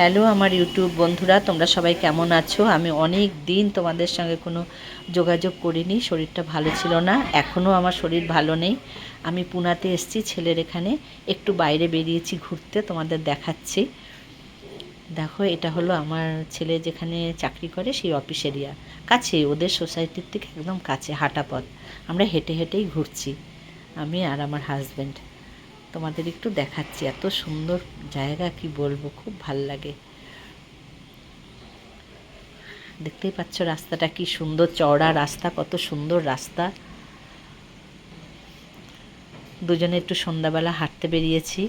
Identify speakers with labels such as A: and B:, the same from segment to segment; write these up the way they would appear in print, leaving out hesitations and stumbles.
A: Hello আমার YouTube বন্ধুরা, তোমরা সবাই কেমন আছো? আমি অনেক দিন তোমাদের সঙ্গে কোনো যোগাযোগ করিনি, শরীরটা ভালো ছিল না। এখনও আমার শরীর ভালো নেই। আমি পুনাতে এসেছি ছেলের এখানে, একটু বাইরে বেরিয়েছি ঘুরতে, তোমাদের দেখাচ্ছি। দেখো, এটা হলো আমার ছেলে যেখানে চাকরি করে সেই অফিস এরিয়া, কাছে, ওদের সোসাইটির থেকে একদম কাছে, হাঁটা পথ। আমরা হেঁটে হেঁটেই ঘুরছি, আমি আর আমার হাজব্যান্ড। তোমাদের একটু দেখাচ্ছি, এত সুন্দর জায়গা, কি বলবো, খুব ভাল লাগে। দেখতেই পাচ্ছ রাস্তাটা কি সুন্দর, চওড়া রাস্তা, কত সুন্দর রাস্তা। দুজনে একটু সন্ধ্যাবেলা হাঁটতে বেরিয়েছি।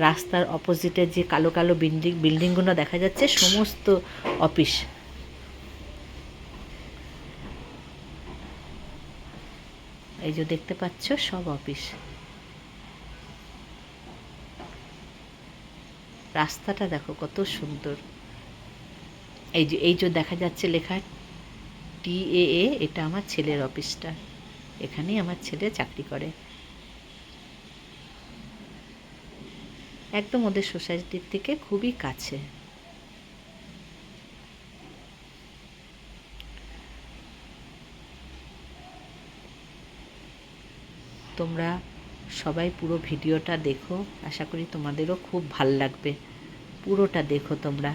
A: রাস্তার অপোজিটে যে কালো কালো বিল্ডিংগুলো দেখা যাচ্ছে, সমস্ত অফিস। এই যে দেখতে পাচ্ছ, সব অফিস। রাস্তাটা দেখো কত সুন্দর। এই যে দেখা যাচ্ছে লেখা TAA, এটা আমার ছেলের অফিসটা। এখানেই আমার ছেলে চাকরি করে। একদম ওদের সোসাইটির থেকে খুবই কাছে। তোমরা সবাই পুরো ভিডিওটা দেখো, আশা করি তোমাদেরও খুব ভাল লাগবে। পুরোটা দেখো তোমরা।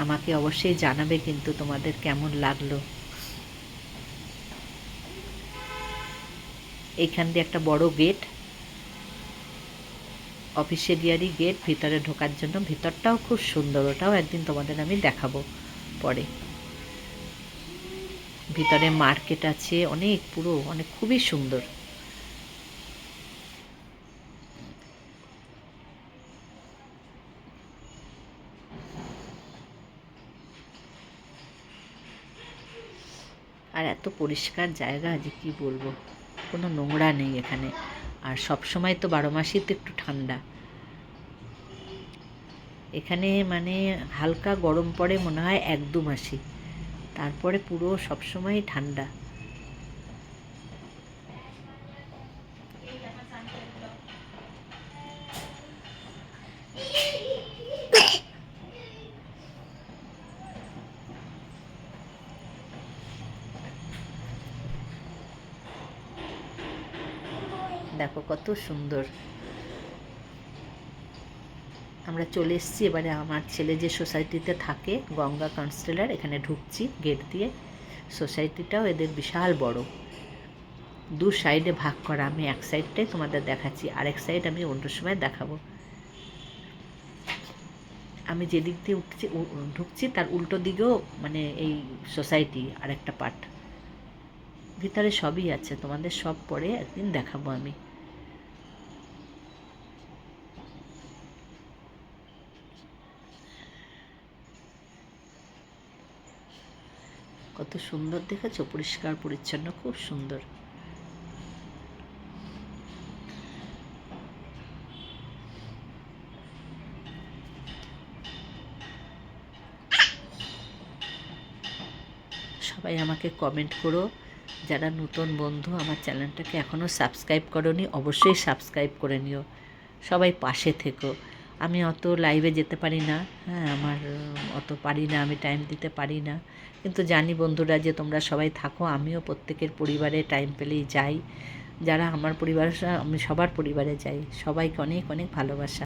A: আমাকে অবশ্যই জানাবে কিন্তু তোমাদের কেমন লাগলো। এইখান দিয়ে একটা বড় গেট, অফিস এরিয়ারই গেট, ভিতরে ঢোকার জন্য। ভিতরটাও খুব সুন্দর, ওটাও একদিন তোমাদের আমি দেখাবো পরে। ভিতরে মার্কেট আছে অনেক, পুরো অনেক, খুবই সুন্দর। আর এত পরিষ্কার জায়গা যে কি বলবো, কোনো নোংরা নেই এখানে। আর সব সময় তো 12 মাসই তো একটু ঠান্ডা এখানে, মানে হালকা গরম পড়ে মনে হয় 1-2 মাসই, তারপরে পুরো সবসময় ঠান্ডা। দেখো কত সুন্দর। আমরা চলে এসেছি এবারে আমার ছেলে যে সোসাইটিতে থাকে, গঙ্গা কাউন্সিলর, এখানে ঢুকছি গেট দিয়ে। সোসাইটিটাও এদের বিশাল বড়, দু সাইডে ভাগ করা। আমি এক সাইডটাই তোমাদের দেখাচ্ছি, আরেক সাইড আমি অন্য সময় দেখাবো। আমি যেদিক দিয়ে ঢুকছি তার উল্টো দিকেও মানে এই সোসাইটি আর একটা পার্ট। ভিতরে সবই আছে, তোমাদের সব পরে একদিন দেখাবো আমি। কত সুন্দর দেখেছো, পরিষ্কার পরিচ্ছন্ন, খুব সুন্দর। সবাই আমাকে কমেন্ট করো। যারা নতুন বন্ধু আমার চ্যানেলটাকে এখনও সাবস্ক্রাইব করোনি, অবশ্যই সাবস্ক্রাইব করে নিও। সবাই পাশে থেকো। আমি অত লাইভে যেতে পারি না, হ্যাঁ, আমার অত পারি না, আমি টাইম দিতে পারি না। কিন্তু জানি বন্ধুরা যে তোমরা সবাই থাকো, আমিও প্রত্যেকের পরিবারে টাইম পেলেই যাই। যারা আমার পরিবার, আমি সবার পরিবারে যাই। সবাইকে অনেক অনেক ভালোবাসা।